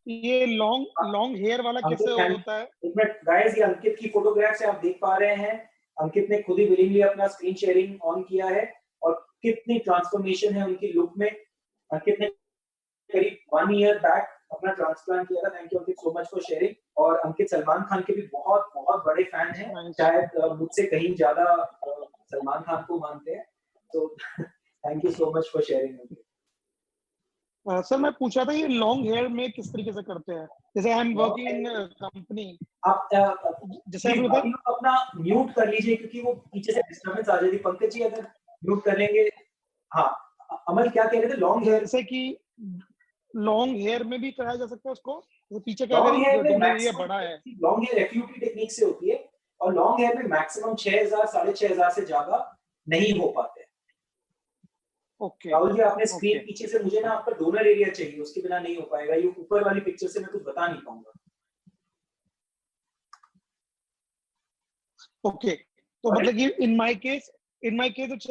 ये long long hair वाला कैसे अंकित होता है? एक मिनट गाइस, ये अंकित की फोटोग्राफ्स आप देख पा रहे हैं। अंकित ने खुद ही विलिंगली अपना स्क्रीन शेयरिंग ऑन किया है और कितनी ट्रांसफॉर्मेशन है उनकी लुक में। अंकित ने करीब 1 ईयर बैक अपना ट्रांसप्लांट किया था। Thank you Ankit so much for sharing. और अंकित सलमान खान के भी बहुत बहुत बड़े फैन हैं, नाइस। शायद मुझसे कहीं ज्यादा सलमान खान को मानते हैं। तो thank you so much for sharing Ankit. Sir मैं पूछा था ये लॉन्ग हेयर में किस तरीके से करते हैं? जैसे I am working in company, आप जैसे प्लीज आपने बाकी बताया। लोग अपना म्यूट कर लीजिए क्योंकि वो पीछे से डिस्टर्बेंस आ जाएगी। पंकज जी अगर म्यूट कर लेंगे। हाँ, अमल क्या कह रहे थे? लॉन्ग हेयर, जैसे कि लॉन्ग हेयर में भी कराया जा सकता है उसको, जैसे पीछे का लॉन्ग हेयर अगर में डोमिनेट एरिया बड़ा है। Maximum long hair FUT technique से होती है और लॉन्ग हेयर में मैक्सिमम 6000 6500 से ज्यादा नहीं हो पाते। ओके। राहुल जी आपने स्क्रीन ओके। पीछे से, मुझे ना आपका डोनर एरिया चाहिए, उसके बिना नहीं हो पाएगा। ये ऊपर वाली पिक्चर से मैं कुछ बता नहीं पाऊंगा। ओके, तो और मतलब कि in my case it's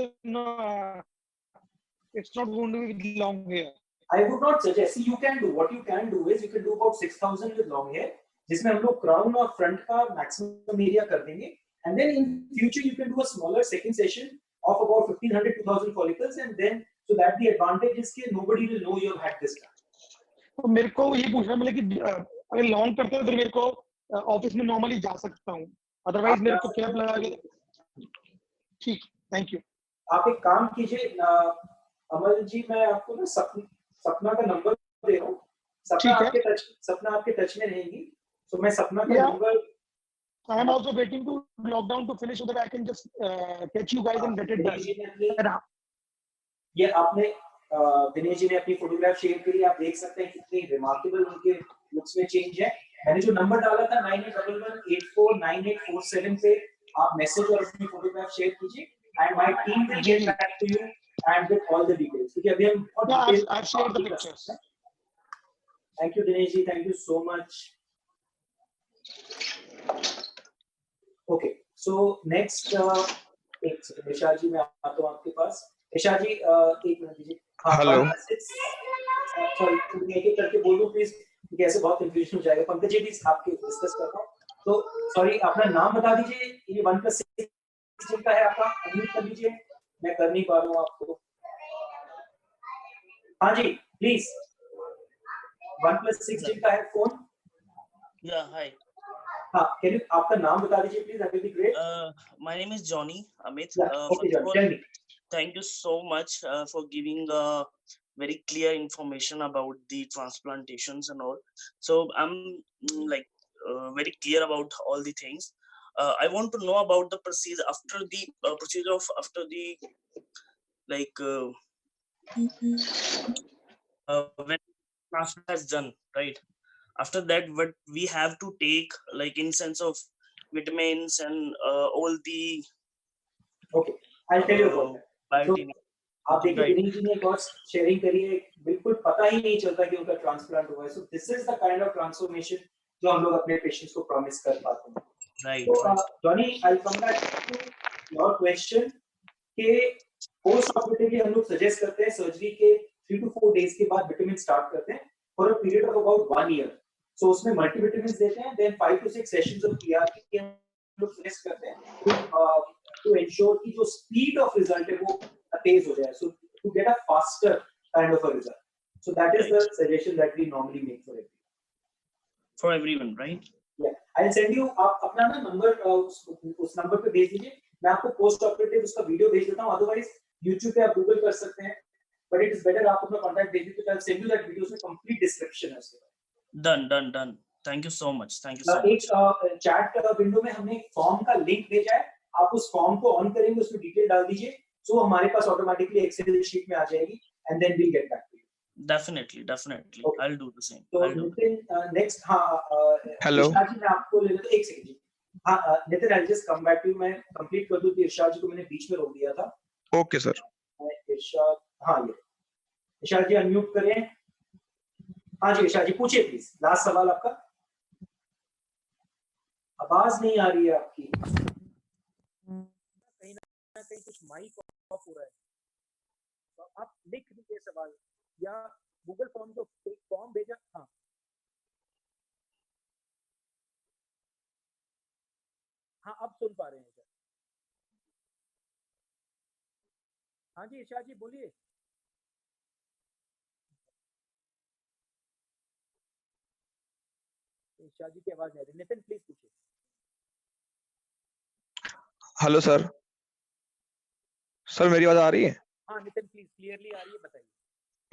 not going to be long hair. I would not suggest. See, you can do what you can do is you can do about 6000 with long hair, जिसमें हम लोग crown और front का maximum area कर देंगे, and then in future you can do a smaller second session of about 1500 2000 follicles, and then so that the advantage is that nobody will know you have had this done. तो मेरे को ये पूछना है, मतलब कि अगर लॉन्ग करते हैं तो मेरे को ऑफिस में नॉर्मली जा सकता हूँ, अदरवाइज आप मेरे जा को कैब सकते लगा हैं। के। ठीक, थैंक यू। आप एक काम कीजिए अमल जी, मैं आपको ना सपना का नंबर दे रहा हूँ। ठीक है। सपना आपके टच में रहेगी, तो मैं सपना का या नंबर। I am also waiting to lockdown to finish so that I can just catch you guys and get it Dinesh done. Ji ने अपनी ये आपने दिनेश जी ने अपनी फोटोग्राफ शेयर करी, आप देख सकते हैं कितनी रिमार्केबल उनके लुक्स में चेंज है। मैंने जो नंबर डाला था 9811849847 पे आप मैसेज और अपनी फोटोग्राफ शेयर कीजिए, एंड माय टीम विल जी गेट जी। Back to you and with all the details, क्योंकि अभी हम बहुत या डिटेल आई शेयर बात द नहीं कर पिक्चर्स। सकते हैं। Thank you Dinesh ji, thank you so much. Okay, so next एक सेकंड विशाल जी, मैं आता हूँ आपके पास। विशाल जी एक मिनट दीजिए। हाँ, हेलो। 1+6 सॉरी, एक एक करके बोल दूं प्लीज, क्योंकि ऐसे बहुत कंफ्यूजन हो जाएगा। पंकज जी प्लीज आपके डिस्कस करता हूँ। तो सॉरी, अपना नाम बता दीजिए। ये 1+6 जिनका है आपका, अनम्यूट कर लीजिए, मैं कर नहीं पा रहा हूँ आपको। हाँ जी प्लीज, 1+6 जिनका है फोन। Yeah, hi. हाँ, कैन यू आपका नाम बता दीजिए please, that will be great. My name is Johnny Amit. Okay First of Johnny, all, tell me. thank you so much for giving very clear information about the transplantations and all. So I'm like very clear about all the things. I want to know about the procedure after the procedure of after the like when transplant is done, right? After that, what we have to take, like in sense of vitamins and all the okay, I tell you about that. So biotin, आप देखिए right? Dinesh ji ने एक और sharing करी है, बिल्कुल पता ही नहीं चलता कि उनका ट्रांसप्लांट हुआ है। So this is the kind of transformation जो हम लोग अपने पेशेंट्स को प्रॉमिस कर पाते हैं। Right, तो right. Johnny, I come back to your question कि पोस्ट ऑपरेटिवली हम लोग सजेस्ट करते हैं सर्जरी के 3 to 4 डेज के बाद विटामिन स्टार्ट करते हैं for a period of about 1 year. So उसमें मल्टीविटामिन्स देते हैं, then 5 to 6 sessions of PRP हम लोग सजेस्ट करते हैं टू एंश्योर कि जो स्पीड ऑफ रिजल्ट है वो तेज हो जाए, so to get a faster kind of a result. So that is the Right. Suggestion that we normally make for everyone. For everyone, right? Yeah, I'll send you आप अपना ना number उस number पे भेज दीजिए, मैं आपको पोस्ट ऑपरेटिव उसका वीडियो भेज देता हूँ। अदरवाइज YouTube पे आप गूगल कर सकते हैं, बट इट इज बेटर आप अपना कांटेक्ट भेज दीजिए, तो I'll send you that video, उसमें कंप्लीट डिस्क्रिप्शन है उसके Done. Thank you so much. Thank you so बाद। एक much. चैट विंडो में हमने एक फॉर्म का लिंक भेजा है, आप उस फॉर्म को ऑन करेंगे, उसमें डिटेल डाल दीजिए, सो हमारे पास ऑटोमेटिकली एक्सेल शीट में आ जाएगी, and then we'll get back to you. Definitely. Okay. I'll do the same. तो I'll do. नितिन नेक्स्ट, हाँ हेलो। इरशाद जी मैं आपको ले लेता हूँ, एक सेकंड जी। हाँ Nitin, I just come back to you, मैं कंप्लीट कर दूं कि इरशाद जी को मैंने बीच में रोक दिया था। Okay sir. इरशाद, हाँ ये इरशाद जी अनम्यूट करें। हाँ जी इरशाद जी पूछिए प्लीज, लास्ट सवाल आपका। आवाज नहीं आ रही है आपकी, कहीं ना कहीं कुछ माइक ऑफ हो रहा है, तो आप लिख दीजिए सवाल या गूगल फॉर्म जो फॉर्म भेजा। हाँ हाँ अब सुन पा रहे हैं सर। हाँ जी ईशा जी बोलिए। ईशा जी की आवाज नहीं आ रही। नितिन प्लीज पूछिए। Hello sir. सर मेरी आवाज आ रही है? हाँ नितिन प्लीज क्लियरली आ रही है, बताइए।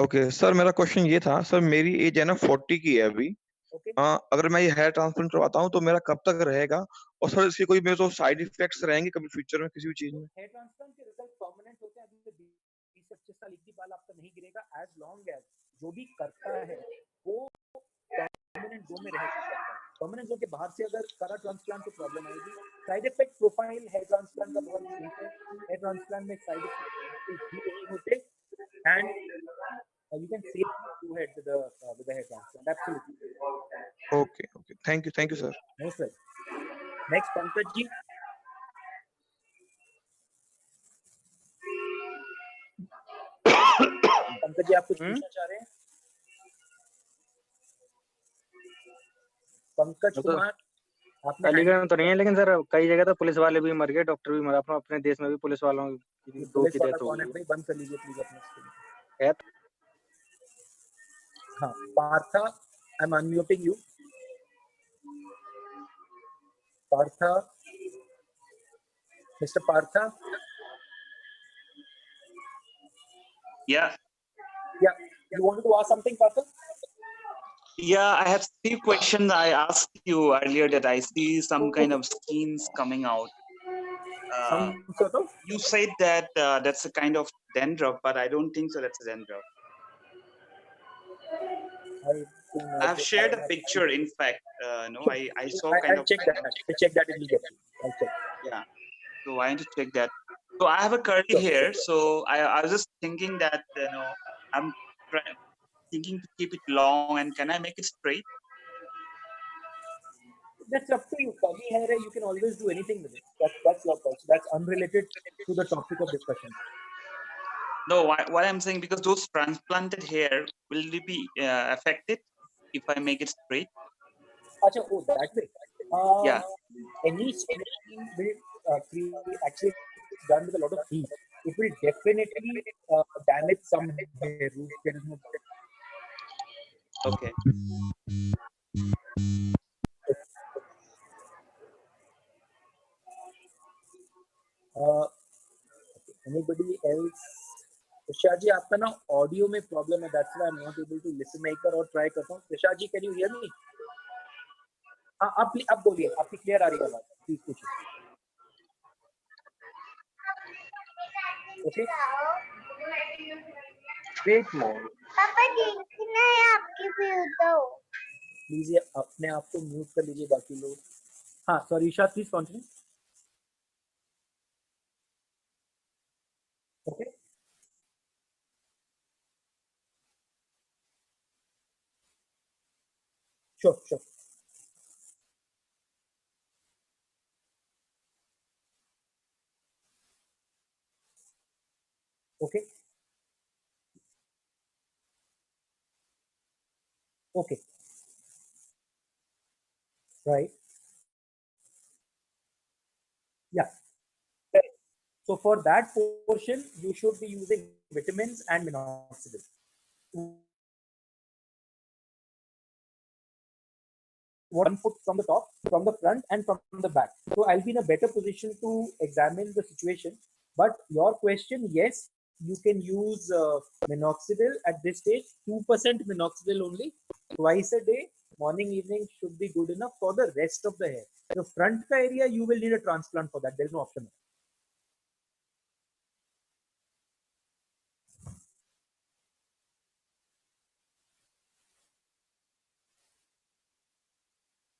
ओके सर, मेरा क्वेश्चन ये था सर, मेरी एज है ना 40 की है अभी। ओके अगर मैं ये हेयर ट्रांसप्लांट करवाता हूँ तो मेरा कब तक रहेगा, और सर इसके कोई मेरे तो साइड इफेक्ट्स रहेंगे कभी फ्यूचर में किसी भी चीज में? हेयर ट्रांसप्लांट के रिजल्ट परमानेंट होते हैं। अभी से 20-25 साल एक भी बाल आपका नहीं गिरेगा, एज लॉन्ग एज जो भी करता है वो परमानेंट जोन में रह सकता है। परमानेंट जोन के बाहर से अगर करा ट्रांसप्लांट तो प्रॉब्लम आएगी। Side effect profile hair transplant का बहुत ठीक है। हेयर ट्रांसप्लांट में साइड इफेक्ट भी नहीं होते and you can save your head with the hair transplant. Absolutely. Okay, thank you sir. Most welcome. Next, Pankaj ji. Pankaj ji आप कुछ पूछना चाह रहे हैं? पंकज कुमार आपने अलीगढ़ में तो नहीं है, लेकिन सर कई जगह तो पुलिस वाले भी मर गए, डॉक्टर भी मरा। अपने देश में भी पुलिस वालों की दो पुलिस की वाला डेथ हो कौन है गई भाई? बंद कर लीजिए प्लीज अपना स्क्रीन। है। हाँ Partha, I am unmuting you. Partha, mister Partha. Yeah, You wanted to ask something, Partha? yeah, I have few questions. I asked you earlier that I see some kind of skeins coming out. Some sort of? You said that that's a kind of dandruff, but I don't think so. That's a dandruff. I have shared a picture. In fact, no, I saw kind I'll of. check that. I'll check that immediately. I'll check. Yeah. So I need to check that. So I have a curly hair. So I was just thinking that I'm thinking to keep it long, and can I make it straight? That's up to you. Curly hair, you can always do anything with it. That's your choice. That's unrelated to the topic of discussion. No, what I'm saying, because those transplanted hair, will it be affected if I make it straight? Achha, oh, that way. Yeah. Any straightening will actually it's done with a lot of heat. It will definitely damage some hair roots. There is no. Okay. Anybody else? Risha ji, आपका ना audio में problem है. That's why I'm not able to listen. मैं एक बार और try करता हूँ. Risha ji, can you hear me? हाँ आप बोलिए. आपकी क्लियर आ रही है आवाज. प्लीज पूछिए. Okay. Wait more. पापा देखना है आपकी वीडियो. प्लीज ये अपने आप को म्यूट कर लीजिए बाकी लोग. हाँ sorry Isha please continue. Okay sure. Okay. Okay. Right. Yeah. Correct. So for that portion, you should be using vitamins and minoxidil. One foot from the top, from the front, and from the back. So I'll be in a better position to examine the situation. But your question, yes, you can use minoxidil at this stage. 2% minoxidil only, twice a day, morning, evening should be good enough for the rest of the hair. The front area, you will need a transplant for that. There is no option.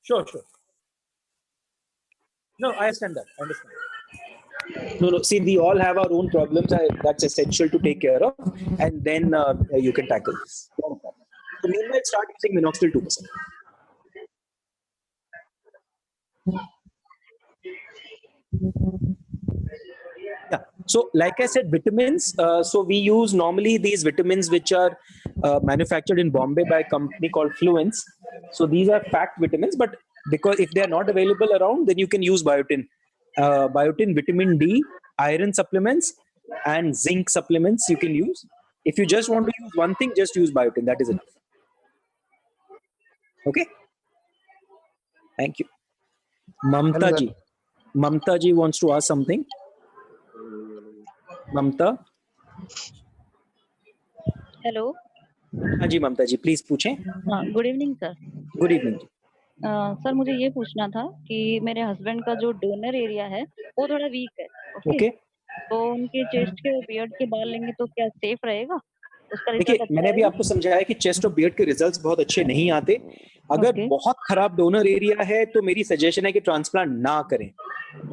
Sure. No, I understand that. No. See, we all have our own problems. That's essential to take care of, and then you can tackle this. So meanwhile, start using minoxidil 2%. Yeah. So, like I said, vitamins. So we use normally these vitamins which are manufactured in Bombay by a company called Fluence. So these are fact vitamins, but because if they are not available around, then you can use biotin. biotin, vitamin D, iron supplements, and zinc supplements you can use. If you just want to use one thing, just use biotin. That is enough. Okay. Thank you. Mamta Hello, ji. Mamta ji wants to ask something. Mamta. Hello हाँ जी ममता जी, please पूछें. हाँ, good evening sir. Good evening. Sir मुझे ये पूछना था कि मेरे husband का जो डोनर एरिया है वो थोड़ा वीक है. ओके. तो उनके चेस्ट के और बियर्ड के बाल लेंगे तो क्या सेफ रहेगा? उसका रिजल्ट देखिए, अच्छा मैंने अभी आएगा? आपको समझाया कि चेस्ट और बियर्ड के रिजल्ट्स बहुत अच्छे नहीं आते. अगर ओके. बहुत खराब डोनर एरिया है तो मेरी सजेशन है कि ट्रांसप्लांट ना करें.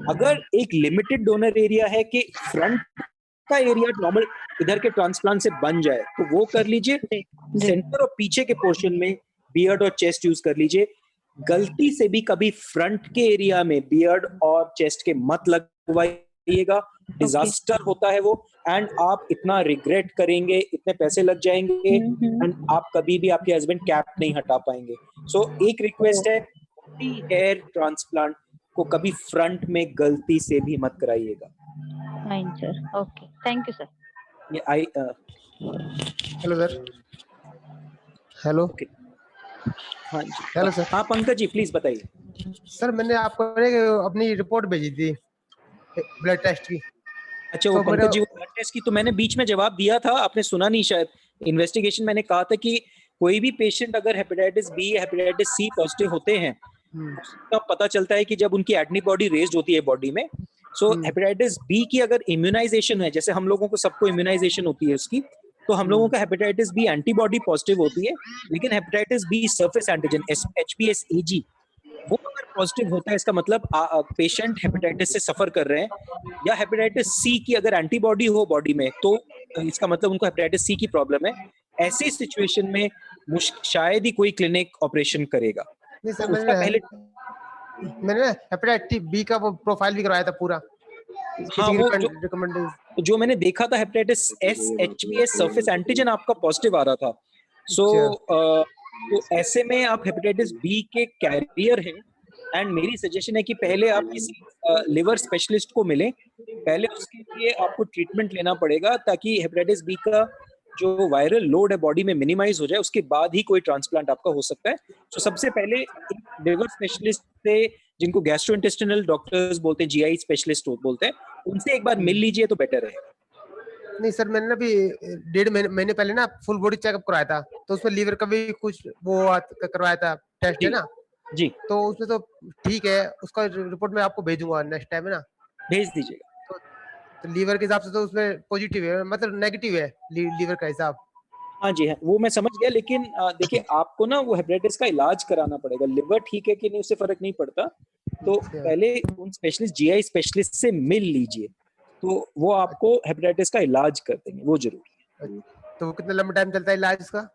अगर एक लिमिटेड डोनर एरिया है कि फ्रंट का एरिया नॉर्मल इधर के ट्रांसप्लांट से बन जाए तो वो कर लीजिए. सेंटर और पीछे के पोर्शन में बियर्ड और चेस्ट यूज कर लीजिए. गलती से भी कभी फ्रंट के एरिया में बियर्ड और चेस्ट के मत लगवाइएगा. डिजास्टर होता है वो, एंड आप इतना रिग्रेट करेंगे, इतने पैसे लग जाएंगे, एंड आप कभी भी आपके हस्बैंड कैप नहीं हटा पाएंगे. सो एक रिक्वेस्ट है, हेयर ट्रांसप्लांट को कभी फ्रंट में गलती से भी मत कराइएगा. Fine sir. Okay, thank you sir. ये आई हेलो सर. हेलो. ओके. हाँ जी. Hello sir. हाँ पंकज जी, प्लीज बताइए. सर मैंने आपको अपनी रिपोर्ट भेजी थी ब्लड टेस्ट की. अच्छा, वो तो पंकज जी, वो ब्लड टेस्ट की तो मैंने बीच में जवाब दिया था, आपने सुना नहीं शायद. इन्वेस्टिगेशन मैंने कहा था कि कोई भी पेशेंट अगर हेपेटाइटिस बी या हेपेटाइटिस सी पॉजिटिव होते हैं तो पता चलता है कि जब उनकी एंटीबॉडी रेज्ड होती है बॉडी में. सो हेपेटाइटिस बी की अगर इम्यूनाइजेशन है, जैसे हम लोगों को सबको इम्यूनाइजेशन होती है उसकी, तो हम लोगों का हेपेटाइटिस बी एंटीबॉडी पॉजिटिव होती है, लेकिन hepatitis B surface antigen HBsAg वो अगर पॉजिटिव होता है, इसका मतलब पेशेंट हेपेटाइटिस से सफर कर रहे हैं. या हेपेटाइटिस सी की अगर एंटीबॉडी हो बॉडी में तो इसका मतलब उनको हेपेटाइटिस सी की प्रॉब्लम है. ऐसी सिचुएशन में शायद ही कोई क्लिनिक ऑपरेशन करेगा. नहीं सर, उसका पहले मैंने हेपेटाइटिस बी का वो प्रोफाइल भी करवाया था पूरा. हाँ, वो जो मैंने देखा था हेपेटाइटिस HBs सरफेस एंटीजन आपका पॉजिटिव आ रहा था. सो तो ऐसे में आप हेपेटाइटिस बी के कैरियर हैं, एंड मेरी सजेशन है कि पहले आप किसी लिवर स्पेशलिस्ट को मिलें. पहले उसके लिए आपको ट्रीटमेंट लेना पड़ेगा ताकि हेपेटाइटिस बी का जो वायरल लोड है बॉडी में मिनिमाइज हो जाए, उसके बाद ही कोई ट्रांसप्लांट आपका हो सकता है. तो सबसे पहले लिवर स्पेशलिस्ट से, जिनको गैस्ट्रोइंटेस्टिनल डॉक्टर्स बोलते हैं, GI स्पेशलिस्ट बोलते हैं, उनसे एक बार मिल लीजिए तो बेटर है. नहीं सर, मैंने अभी 1.5 महीने पहले ना फुल बॉडी चेकअप कराया था, तो उसमें लीवर का भी कुछ वो करवाया था टेस्ट है ना जी. तो उसमें तो ठीक है, उसका रिपोर्ट मैं आपको भेजूंगा नेक्स्ट टाइम है ना. भेज दीजिएगा. तो लीवर के हिसाब से तो उसमें पॉजिटिव है, मतलब नेगेटिव है लीवर का हिसाब. हाँ जी, हाँ, वो मैं समझ गया, लेकिन देखिए आपको ना वो हेपेटाइटिस का इलाज कराना पड़ेगा. लिवर ठीक है कि नहीं उससे फर्क नहीं पड़ता. तो पहले उन स्पेशलिस्ट GI स्पेशलिस्ट से मिल लीजिए, तो वो आपको हेपेटाइटिस का इलाज कर देंगे, वो जरूरी है. तो वो कितना लंबा टाइम चलता है इलाज इसका?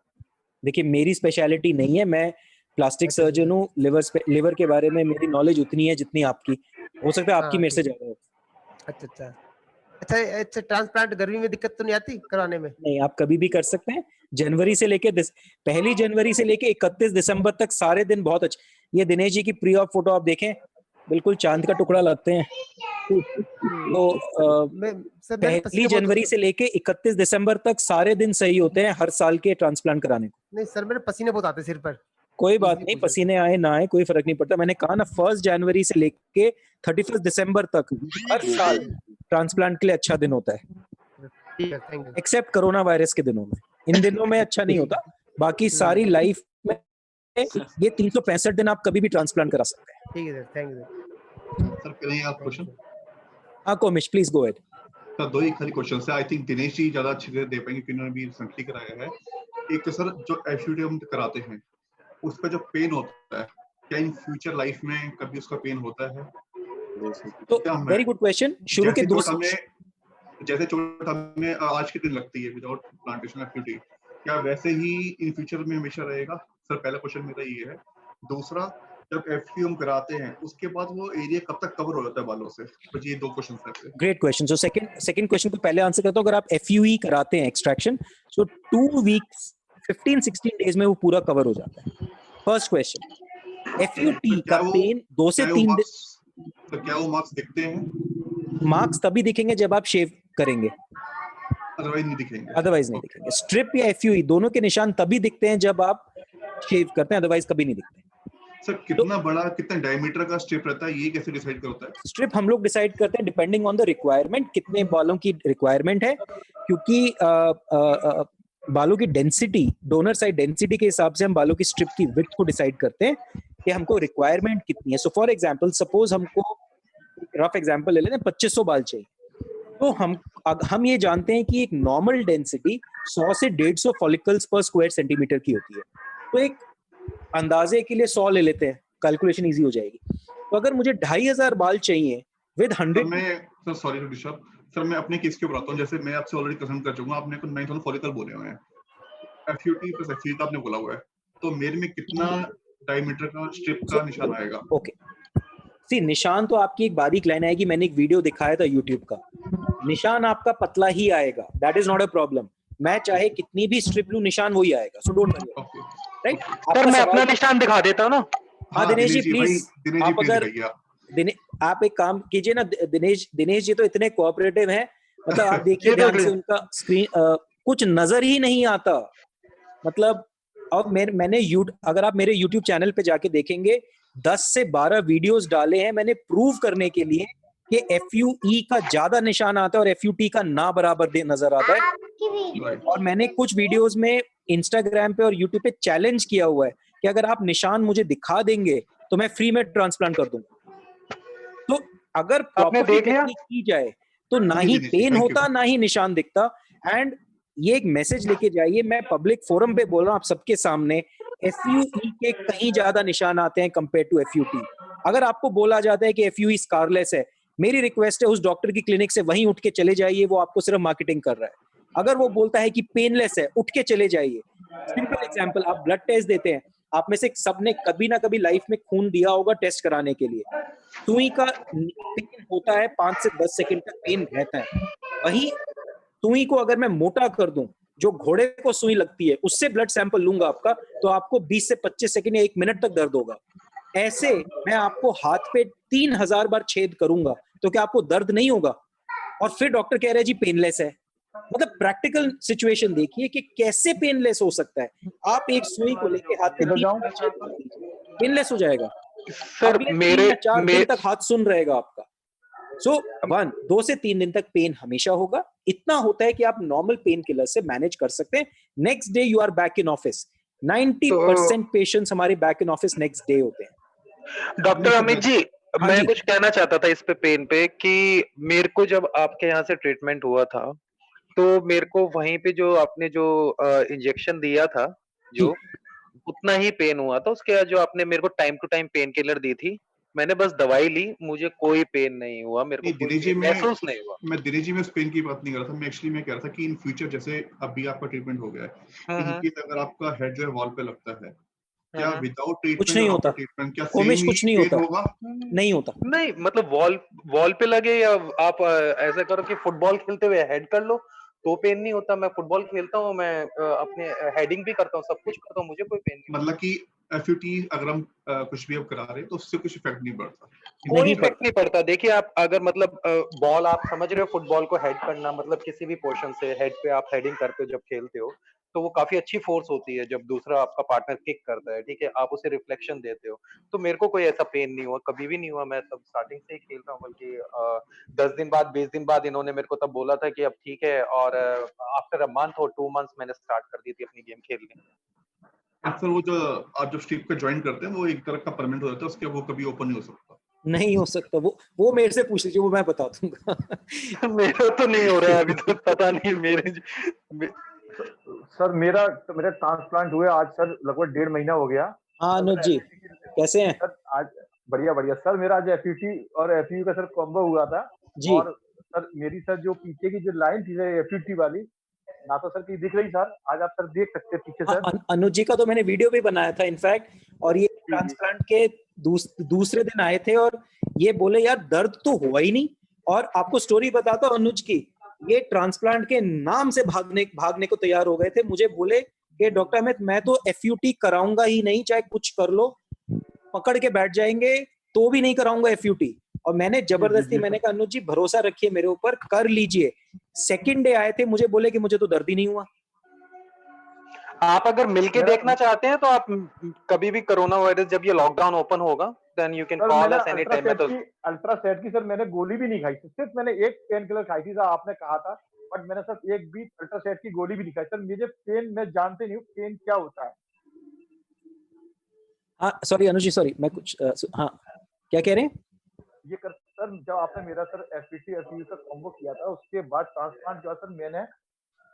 देखिए मेरी स्पेशलिटी नहीं है, मैं प्लास्टिक सर्जन हूँ. लिवर के बारे में मेरी नॉलेज उतनी है जितनी आपकी. हो सकता है आपकी मेरे से ज्यादा हो. अच्छा. ट्रांसप्लांट गर्मी में दिक्कत तो नहीं आती कराने में? नहीं, आप कभी भी कर सकते हैं. जनवरी से लेके 1 जनवरी से लेके 31 दिसंबर तक सारे दिन बहुत अच्छे. ये दिनेश जी की प्री ऑप फोटो आप देखें, बिल्कुल चांद का टुकड़ा लगते हैं. तो 1 जनवरी से लेके 31 दिसंबर तक सारे दिन सही होते हैं हर साल के ट्रांसप्लांट कराने को. नहीं सर, मेरे पसीने बहुत आते सिर पर. कोई बात नहीं, पसीने आए ना आए कोई फर्क नहीं पड़ता. मैंने कहा ना 1 जनवरी से लेके 31 दिसंबर तक हर साल ट्रांसप्लांट के लिए अच्छा दिन होता है, एक्सेप्ट कोरोना वायरस के दिनों में. इन दिनों में अच्छा नहीं होता, बाकी सारी लाइफ में ये 365 दिन आप कभी भी ट्रांसप्लांट करा सकते हैं. ठीक है सर, थैंक यू सर. करें आप क्वेश्चन? हाँ कोमिश, प्लीज गो अहेड. सर 2 ही खाली क्वेश्चन है. आई थिंक दिनेश जी ज्यादा अच्छे से दे पाएंगे क्योंकि उन्होंने भी रिसेंटली कराया है. एक तो सर जो FUT हम कराते हैं उसका जो पेन होता है, क्या इन फ्यूचर लाइफ में कभी उसका पेन होता है? तो वेरी गुड क्वेश्चन. शुरू के 2 जैसे चोट हमें आज के दिन लगती है विदाउट प्लांटेशन FUT, क्या वैसे ही इन फ्यूचर में हमेशा रहेगा? सर पहला क्वेश्चन मेरा ये है. दूसरा, जब FUT हम कराते हैं उसके बाद वो एरिया कब तक कवर हो जाता है बालों से? तो ये 2 क्वेश्चन है. Great question. So second question को पहले आंसर करता हूं. अगर आप FUE कराते हैं, एक्सट्रैक्शन, सो 2 वीक्स 15-16 डेज में वो पूरा कवर हो जाता है. फर्स्ट क्वेश्चन, FUT का पेन 2 से 3 दिन. तो क्या वो मार्क्स दिखते हैं? मार्क्स तभी दिखेंगे जब आप शेव करेंगे, अदरवाइज नहीं दिखेंगे। अदरवाइज नहीं दिखेंगे। स्ट्रिप या एफयूई दोनों के निशान तभी दिखते हैं जब आप शेव करते हैं, अदरवाइज कभी नहीं दिखते। सर कितना बड़ा, कितना डायमीटर का स्ट्रिप रहता है, ये कैसे डिसाइड करता है? स्ट्रिप हम लोग डिसाइड करते हैं डिपेंडिंग ऑन द रिक्वायरमेंट, कितने बालों की रिक्वायरमेंट है, क्योंकि बालों की डेंसिटी, डोनर साइड डेंसिटी के हिसाब से हम बालों की स्ट्रिप की विड्थ को डिसाइड करते हैं कि हमको रिक्वायरमेंट कितनी है। सो फॉर एग्जांपल, सपोज हमको रफ एग्जांपल ले लेते हैं, 2500 बाल चाहिए, तो हम ये जानते हैं कि एक नॉर्मल डेंसिटी 100 से 150 फॉलिकल्स पर स्क्वायर सेंटीमीटर की होती है। तो एक अंदाजे के लिए 100 ले लेते हैं, कैलकुलेशन इजी हो जाएगी। तो अगर मुझे 2500 बाल चाहिए with 100, sorry to disturb sir, मैं अपने केस के ऊपर आता हूं। जैसे मैं आपसे ऑलरेडी कंसर्न कर चुका हूं, आपने को 9000 फॉलिकल बोले हुए हैं, एफयूटी प्लस एफयूई का आपने बोला हुआ है, तो मेरे में कितना डायमीटर का स्ट्रिप का निशान आएगा? ओके, सी निशान तो आपकी एक बारीक लाइन आएगी, मैंने एक वीडियो दिखाया था यूट्यूब का, निशान आपका पतला ही आएगा, that is not a problem. मैं चाहे कितनी भी स्ट्रिप लूं, निशान वही आएगा, so don't worry, right? Sir मैं अपना निशान दिखा देता हूं ना। हाँ दिनेश जी प्लीज, आप अगर आप एक काम कीजिए ना, दिनेश जी तो इतने कोऑपरेटिव हैं, मतलब आप देखिए ध्यान से, उनका स्क्रीन कुछ नजर ही नहीं आता, मतलब। अब मैंने अगर आप मेरे YouTube चैनल पे जाके देखेंगे, 10 से 12 वीडियोस डाले हैं मैंने प्रूव करने के लिए कि FUE का ज्यादा निशान आता है और FUT का ना बराबर नजर आता है। और मैंने कुछ वीडियोस में इंस्टाग्राम पे और यूट्यूब पे चैलेंज किया हुआ है कि अगर आप निशान मुझे दिखा देंगे तो मैं फ्री में ट्रांसप्लांट कर दूंगा। तो अगर प्रॉपर टेक्निक की जाए तो ना ही पेन होता, ना ही निशान दिखता। एंड ये एक मैसेज लेके जाइए, मैं पब्लिक फोरम पे बोल रहा हूँ आप सबके सामने, FUE के कहीं ज्यादा निशान आते हैं कंपेयर टू FUT। अगर आपको बोला जाता है कि FUE स्कारलेस है, मेरी रिक्वेस्ट है उस डॉक्टर की क्लिनिक से वहीं उठ के चले जाइए, वो आपको सिर्फ मार्केटिंग कर रहा है। अगर वो बोलता है कि पेनलेस है, उठ के चले जाइए। सिंपल एग्जांपल, आप ब्लड टेस्ट देते हैं, आप में से सबने कभी ना कभी लाइफ में खून दिया होगा टेस्ट कराने के लिए, सुई का पेन होता है, 5 से 10 सेकंड तक पेन रहता है। वही सुई को अगर मैं मोटा कर दूं, जो घोड़े को सुई लगती है, उससे ब्लड सैंपल लूंगा आपका, तो आपको 20 से 25 सेकंड या 1 मिनट तक दर्द होगा। ऐसे मैं आपको हाथ पे 3000 बार छेद करूंगा, तो क्या आपको दर्द नहीं होगा? और फिर डॉक्टर कह रहे हैं जी पेनलेस है। मतलब प्रैक्टिकल सिचुएशन देखिए कि कैसे पेनलेस हो सकता है। आप एक सुई को लेके हाथ पे पेनलेस हो जाएगा, सर मेरे 4 दिन तक हाथ सुन रहेगा आपका। सो 2 से 3 दिन तक पेन हमेशा होगा। इतना होता है कि आप नॉर्मल पेन किलर से मैनेज कर सकते हैं। Next day you are back in office. 90% patients हमारे back in office next day होते हैं। डॉक्टर अमित जी, मैं कुछ कहना चाहता था इस पे पेन पे, कि मेरे को जब आपके यहाँ से ट्रीटमेंट हुआ था, तो मेरे को वहीं पे जो आपने जो इंजेक्शन दिया था, जो उतना ही पेन हुआ था। उसके बाद जो आपने मेरे को time to time painkiller दी थी, मैंने बस दवाई ली, मुझे कोई पेन नहीं हुआ, मेरे को कोई महसूस नहीं हुआ। मैं दिनेश जी में पेन की बात नहीं कर रहा था, मैं एक्चुअली मैं कह रहा था कि इन फ्यूचर जैसे अभी आपका ट्रीटमेंट हो गया है, इनकेस अगर आपका हेड जो है वॉल पे लगता है, क्या विदाउट ट्रीटमेंट कुछ नहीं होता, ट्रीटमेंट क्या उमेश कुछ नहीं होता होगा? नहीं होता। नहीं मतलब वॉल पे लगे, या आप ऐसा करो कि फुटबॉल खेलते हुए हेड कर लो तो पेन नहीं होता। मैं फुटबॉल खेलता हूँ, मैं अपने हेडिंग भी करता हूँ, सब कुछ करता हूँ, मुझे कोई पेन नहीं। मतलब कि FUT अगर हम कुछ भी अब करा रहे हैं तो उससे कुछ इफेक्ट नहीं पड़ता? कोई इफेक्ट नहीं पड़ता। देखिए आप अगर मतलब बॉल, आप समझ रहे हो फुटबॉल को हेड करना, मतलब किसी भी पोर्शन से हेड पे आप हेडिंग करते हो जब खेलते हो, तो वो काफी अच्छी फोर्स होती है। जब दूसरा आपका पार्टनर किक करता है, ठीक है, आप उसे रिफ्लेक्शन देते हो। तो मेरे को कोई ऐसा पेन नहीं हुआ, कभी भी नहीं हुआ। मैं तब स्टार्टिंग से ही खेल रहा हूँ, बल्कि 10 दिन बाद 20 दिन बाद इन्होंने मेरे को तब बोला था कि अब ठीक है, और आफ्टर अ मंथ और 2 मंथ्स मैंने स्टार्ट कर दी थी अपनी गेम खेलनी। अक्सर वो जो आप जो स्ट्रिप पे ज्वाइन करते हैं, वो एक तरह का परमानेंट हो जाता है, उसके वो कभी ओपन नहीं हो सकता? नहीं हो सकता, वो मेरे से पूछ लीजिए, वो मैं बता दूंगा। मेरा तो नहीं हो रहा है अभी, तो पता नहीं मेरे सर मेरा ट्रांसप्लांट हुए आज सर लगभग 1.5 महीना हो गया। हाँ अनुज जी, कैसे हैं? सर आज बढ़िया बढ़िया सर। मेरा आज FUT और FUE का सर कॉम्बो हुआ था जी। और सर मेरी सर जो पीछे की जो लाइन थी FUT वाली, ना तो सर की दिख रही सर, आज आप सर देख सकते हैं पीछे सर। अनुज जी का तो मैंने वीडियो भी बनाया था इनफैक्ट, और ये ट्रांसप्लांट के दूसरे दिन आए थे और ये बोले यार दर्द तो हुआ ही नहीं। और आपको स्टोरी बताता हूं अनुज की, ये ट्रांसप्लांट के नाम से भागने को तैयार हो गए थे। मुझे बोले कि डॉक्टर अमित मैं तो FUT कराऊंगा ही नहीं, चाहे कुछ कर लो, पकड़ के बैठ जाएंगे तो भी नहीं कराऊंगा FUT। और मैंने जबरदस्ती मैंने कहा अनुज जी भरोसा रखिए मेरे ऊपर, कर लीजिए। सेकंड डे आए थे, मुझे बोले कि मुझे तो दर्द ही नहीं हुआ। आप अगर मिलके देखना चाहते हैं तो आप कभी भी कोरोना वायरस जब ये लॉकडाउन ओपन होगा then you can sir call मैंने अस एनी टाइम। अल्ट्रासेट की सर मैंने गोली भी नहीं खाई थी, सिर्फ मैंने एक पेन किलर खाई थी, आपने कहा था, बट मैंने सर एक भी अल्ट्रासेट की गोली भी नहीं खाई। सर मुझे पेन, मैं जानते नहीं हूँ पेन क्या होता है। हाँ सॉरी अनुज जी, सॉरी मैं कुछ हाँ क्या कह रहे हैं? ये कर सर, जब आपने मेरा sir FPT FU sir combo किया था, उसके बाद ट्रांसप्लांट किया सर, मैंने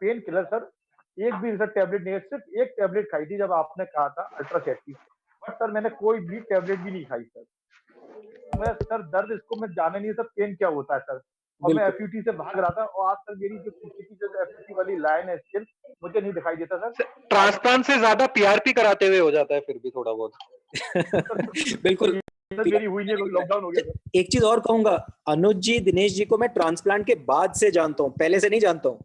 पेन किलर सर एक भी सर टेबलेट नहीं, सिर्फ एक टेबलेट खाई थी जब आपने कहा था अल्ट्रासेट की, बट सर मैंने कोई भी टेबलेट भी नहीं खाई सर। मैं सर दर्द इसको मैं जाने नहीं, सर पेन क्या होता है सर, और मैं एफयूटी से भाग रहा था, और आज सर मेरी जो पीछे की जो एफयूटी वाली लाइन है स्किन मुझे नहीं दिखाई देता सर। ट्रांसप्लांट से ज्यादा पीआरपी कराते हुए हो जाता है फिर भी थोड़ा बहुत। बिल्कुल सर मेरी हुई नहीं, लॉकडाउन हो गया सर। एक चीज और कहूंगा, अनुज जी दिनेश जी को मैं ट्रांसप्लांट के बाद से जानता हूँ, पहले से नहीं जानता हूँ,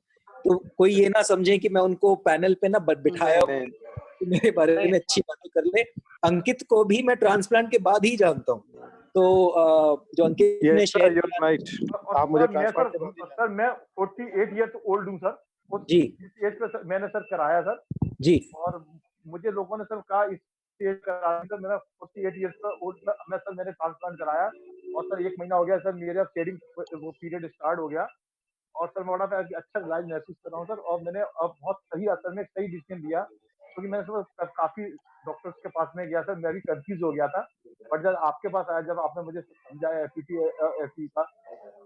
तो कोई ये ना समझे कि मैं उनको पैनल पे ना बिठाया कि मेरे बारे में अच्छी बातें कर ले। अंकित को भी मैं ट्रांसप्लांट के बाद ही जानता हूँ, तो जो अंकित ने शेयर किया, आप मुझे ट्रांसप्लांट के बाद सर मैं 48 ईयर्स ओल्ड हूँ सर, उस एज पे सर मैंने सर कराया सर जी, और मुझे लोगों ने सर कहा इस एज करा सर, मेरा 48 ईयर्स का ओल्ड मैं सर मैंने ट्रांसप्लांट कराया, और सर 1 महीना हो गया सर, मेरा शेडिंग वो पीरियड स्टार्ट हो गया, और सर मैं बड़ा अच्छा इलाज महसूस कर रहा हूँ सर, और मैंने अब बहुत सही असर में सही डिसीजन लिया, क्योंकि मैंने सर काफी डॉक्टर्स के पास में गया सर, मैं भी कंफ्यूज हो गया था, बट जब आपके पास आया, जब आपने मुझे समझाया एफपीटी का,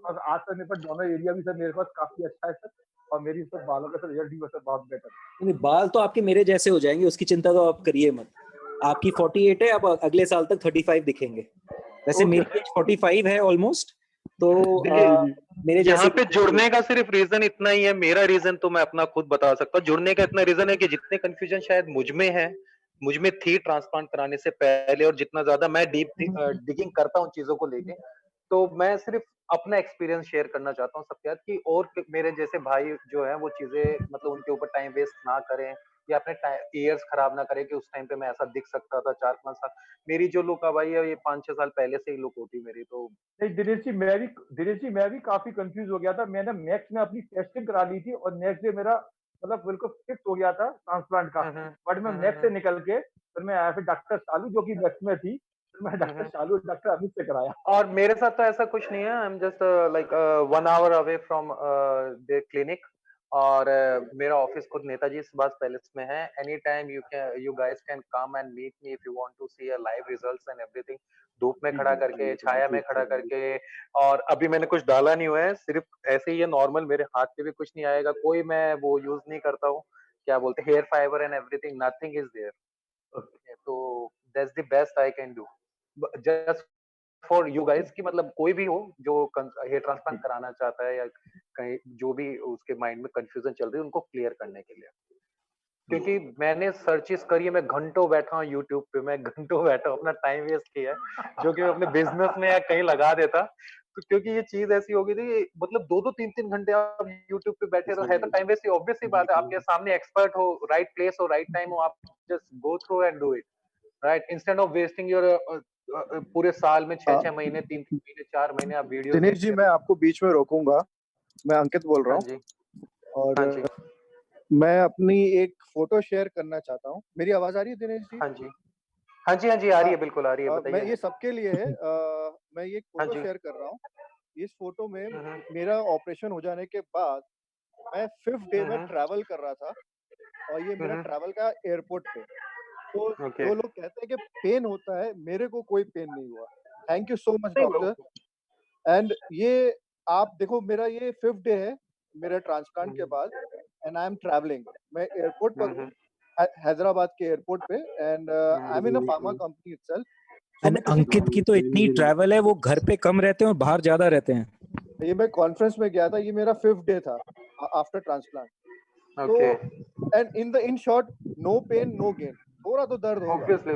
और आज सर मेरे पास डोनर एरिया भी सर मेरे पास काफी अच्छा है सर, और मेरी सर बालों का सर रिजल्ट भी सर बहुत बेटर है। बाल तो आपके मेरे जैसे हो जाएंगे, उसकी चिंता तो आप करिए मत। आपकी 48 है, अब अगले साल तक 35 दिखेंगे। वैसे मेरी एज 45 है ऑलमोस्ट, तो मेरे यहाँ जैसे पे जुड़ने का सिर्फ रीजन इतना ही है, मेरा रीजन तो मैं अपना खुद बता सकता हूँ। जुड़ने का इतना रीजन है कि जितने कंफ्यूजन शायद मुझ में है, मुझ में थी ट्रांसप्लांट कराने से पहले, और जितना ज्यादा मैं डीप डिगिंग करता हूँ चीजों को लेके, तो मैं सिर्फ अपना एक्सपीरियंस शेयर करना चाहता हूँ सबके साथ कि और मेरे जैसे भाई जो है वो चीजें मतलब उनके ऊपर टाइम वेस्ट ना करें, या अपने ईयर्स खराब ना करें कि उस टाइम पे मैं ऐसा दिख सकता था 4-5 साल। मेरी जो लुक अब आई है ये 5-6 साल पहले से ही लुक होती मेरी। तो नहीं दिनेश जी मैं भी काफी कंफ्यूज हो गया था, मैंने मैक्स में अपनी टेस्टिंग करा ली थी, और नेक्स्ट डे मेरा मतलब बिल्कुल फिक्स हो गया था ट्रांसप्लांट का, बट मैं मैक्स से निकल के फिर मैं आया, फिर डॉक्टर शालू जो कि मैक्स में थी, फिर मैं डॉक्टर शालू डॉक्टर अमित से कराया। और मेरे साथ तो ऐसा कुछ नहीं है, I am just like 1 hour away from the clinic, और मेरा ऑफिस खुद नेताजी सुभाष पैलेस में है। Any time you guys can come and meet me if you want to see a live results and everything. धूप में खड़ा करके, छाया में खड़ा करके, और अभी मैंने कुछ डाला नहीं हुआ है, सिर्फ ऐसे ही है नॉर्मल, मेरे हाथ पे भी कुछ नहीं आएगा, कोई मैं वो यूज नहीं करता हूँ, क्या बोलते हैं, hair fibre and everything, nothing is there. तो that's the best I can do just for you guys, कि मतलब कोई भी हो जो हेयर ट्रांसप्लांट कराना चाहता है, या कहीं जो भी उसके माइंड में कंफ्यूजन चल रही है उनको क्लियर करने के लिए। क्योंकि मैंने सर्चेस करी है, मैं घंटों बैठा हूँ यूट्यूब पे, मैं घंटों बैठा हूँ, अपना टाइम वेस्ट किया है, जो कि मैं अपने बिजनेस में या कहीं लगा देता। तो क्योंकि ये चीज ऐसी हो गई थी, मतलब 2-2 3-3 घंटे आप यूट्यूब पे बैठे रहो, है तो टाइम वेस्ट ही, ऑब्वियस सी बात है। आपके सामने एक्सपर्ट हो, राइट प्लेस हो, राइट टाइम हो, आप just go through and do it, right, instead of wasting your पूरे साल में 6-6 महीने, 3-3 महीने, 4 महीने आप वीडियो दिनेश जी मैं आपको बीच में रोकूंगा, मैं अंकित बोल रहा हूँ, और मैं अपनी एक फोटो शेयर करना चाहता हूँ। मेरी आवाज आ रही है दिनेश जी? हाँ जी, हाँ जी, हाँ जी, आ रही है, बिल्कुल आ रही है, मैं बताइए। ये सबके लिए है, मैं ये फोटो शेयर कर रहा हूँ। इस फोटो में मेरा ऑपरेशन हो जाने के बाद मैं 5th डे में ट्रैवल कर रहा था, और ये मेरा ट्रैवल का एयरपोर्ट पे। तो जो लोग कहते हैं कि पेन होता है, मेरे को कोई पेन नहीं हुआ। Thank you so much doctor. And ये आप देखो, मेरा ये 5th डे है मेरे ट्रांसप्लांट के बाद, एंड आई एम ट्रैवलिंग। मैं एयरपोर्ट पर हूँ, हैदराबाद के एयरपोर्ट पे, and I am in a pharma company itself. Ankit की तो इतनी ट्रैवल है, वो घर पे कम रहते हैं और बाहर ज्यादा रहते हैं। ये मैं कॉन्फ्रेंस में गया था, ये मेरा 5th डे था आफ्टर ट्रांसप्लांट। तो and in short, no pain no gain, थोड़ा तो दर्द होगा ऑब्वियसली,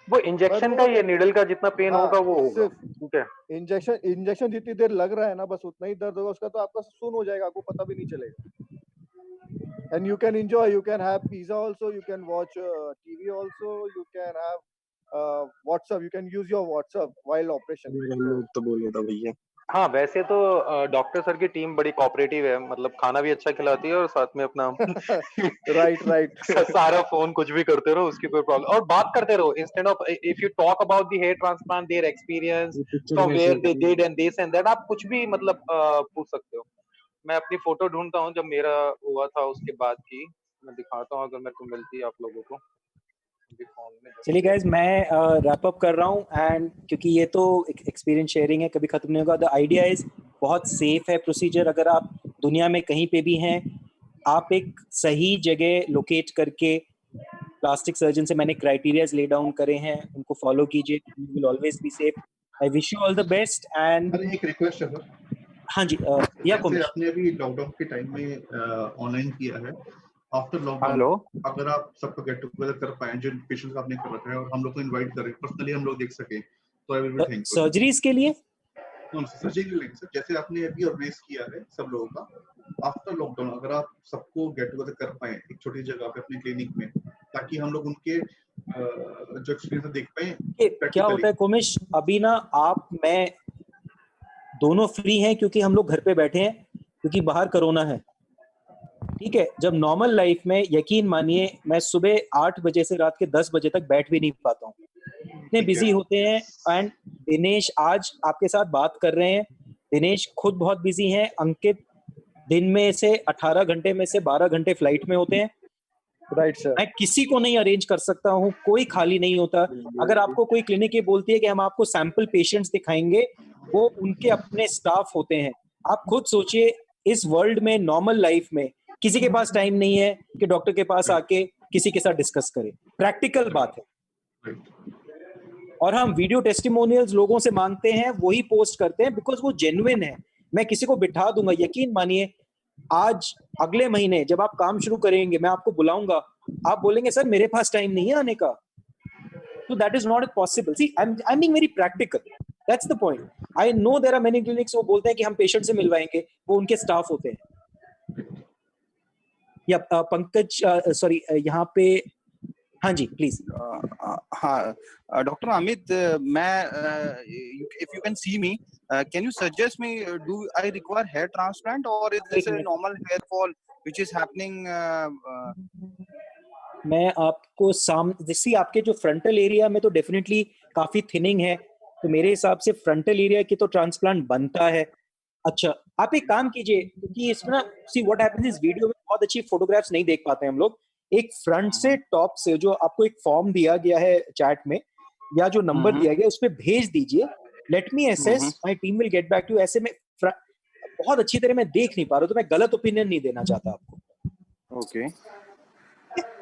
वो इंजेक्शन का, ये नीडल का जितना पेन होगा वो होगा, ठीक है। इंजेक्शन जितनी देर लग रहा है ना, बस उतना ही दर्द होगा, उसका तो आपका सुन हो जाएगा, आपको पता भी नहीं चलेगा। And you can enjoy, you can have pizza also, you can watch TV also, you can have WhatsApp, you can use your WhatsApp while operation. तो बोलो था भैया। हाँ, वैसे तो डॉक्टर सर की टीम बड़ी कोऑपरेटिव है, मतलब खाना भी अच्छा खिलाती है और साथ में अपना राइट सारा फोन कुछ भी करते रहो, उसकी कोई प्रॉब्लम, और बात करते रहो instead of if you talk about the hair transplant, there experience from where they did and this and that, आप कुछ भी मतलब पूछ सकते हो। मैं अपनी फोटो ढूंढता हूँ जब मेरा हुआ था उसके बाद की, मैं दिखाता हूँ अगर मेरे को मिलती है आप लोगों को। चलिए गाइस, मैं रैप अप कर रहा हूँ, एंड क्योंकि ये तो एक्सपीरियंस शेयरिंग है, कभी खत्म नहीं होगा। द आइडिया इज बहुत सेफ है प्रोसीजर। अगर आप दुनिया में कहीं पे भी हैं, आप एक सही जगह लोकेट करके, प्लास्टिक सर्जन से मैंने क्राइटेरियाज ले डाउन करे हैं, उनको फॉलो कीजिए, you will always be safe. I wish you all the best. And एक रिक्वेस्ट है सर। हाँ जी, या जैसे आपने अभी लॉकडाउन के टाइम में ऑनलाइन किया है, आफ्टर लॉकडाउन अगर आप सबको गेट टुगेदर कर पाए, जो पेशेंट्स आपने कर रखा है, और हम लोग को इनवाइट करें, पर्सनली हम लोग देख सके, तो I will be thankful. Surgeries के लिए सर्जरी के लिए सर, जैसे आपने अभी ऑर्गेनाइज किया है सब लोगों का, आफ्टर लॉकडाउन अगर आप सबको गेट टुगेदर कर पाए एक छोटी जगह पे अपने क्लिनिक में, ताकि हम लोग उनके जो एक्सपीरियंस देख पाए। क्या होता है कोमिश, अभी ना आप मैं दोनों फ्री हैं क्योंकि हम लोग घर पे बैठे हैं, क्योंकि बाहर कोरोना है, ठीक है। जब नॉर्मल लाइफ में यकीन मानिए मैं सुबह 8 बजे से रात के 10 बजे तक बैठ भी नहीं पाता हूँ, इतने बिजी होते हैं। एंड दिनेश आज आपके साथ बात कर रहे हैं, दिनेश खुद बहुत बिजी हैं, अंकित दिन में से 18 घंटे में से 12 घंटे फ्लाइट में होते हैं। राइट सर, मैं किसी को नहीं अरेंज कर सकता हूँ, कोई खाली नहीं होता। अगर आपको कोई क्लिनिक ये बोलती है कि हम आपको सैंपल पेशेंट्स दिखाएंगे, वो उनके अपने स्टाफ होते हैं। आप खुद सोचिए, इस वर्ल्ड में नॉर्मल लाइफ में किसी के पास टाइम नहीं है कि डॉक्टर के पास आके किसी के साथ डिस्कस करे, प्रैक्टिकल बात है। और हम वीडियो टेस्टिमोनियल्स लोगों से मांगते हैं, वही पोस्ट करते हैं बिकॉज वो जेन्युइन है। मैं किसी को बिठा दूंगा, यकीन मानिए आज अगले महीने जब आप काम शुरू करेंगे मैं आपको बुलाऊंगा, आप बोलेंगे सर मेरे पास टाइम नहीं है आने का, तो that is not possible. See I am being very practical, that's the point. I know there are many clinics वो बोलते हैं कि हम पेशेंट से मिलवाएंगे, वो उनके स्टाफ होते हैं। या पंकज सॉरी यहाँ पे, हाँ जी प्लीज। हाँ डॉक्टर अमित, मैं if you can see me, can you suggest me, do I require hair transplant or is this a normal hair fall which is happening? मैं आपको जैसे आपके जो फ्रंटल एरिया में तो डेफिनेटली काफी थिनिंग है, तो मेरे हिसाब से फ्रंटल एरिया की तो ट्रांसप्लांट बनता है। अच्छा आप एक काम कीजिए, क्योंकि इसमें ना सी व्हाट हैपेंस, इस वीडियो में बहुत अच्छी फोटोग्राफ्स नहीं देख पाते हम लोग। एक फ्रंट से टॉप से जो आपको एक फॉर्म दिया गया है चैट में, या जो नंबर दिया गया उस पे भेज दीजिए, let me assess, my team will get back to. ऐसे में बहुत अच्छी तरह मैं देख नहीं पा रहा हूं, तो मैं गलत ओपिनियन नहीं देना चाहता आपको। Okay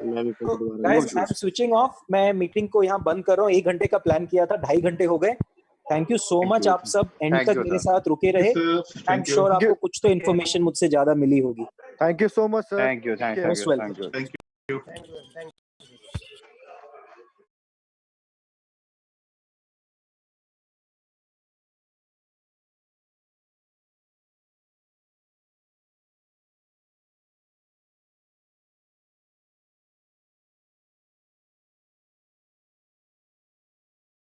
guys I am switching off, मैं मीटिंग को यहाँ बंद कर रहा हूँ। 1 घंटे का प्लान किया था, 2.5 घंटे हो गए। थैंक यू सो मच, आप सब एंड तक मेरे साथ रुके रहे। आई एम श्योर आपको कुछ तो इन्फॉर्मेशन मुझसे ज्यादा मिली होगी। Thank you so much sir. Thank you.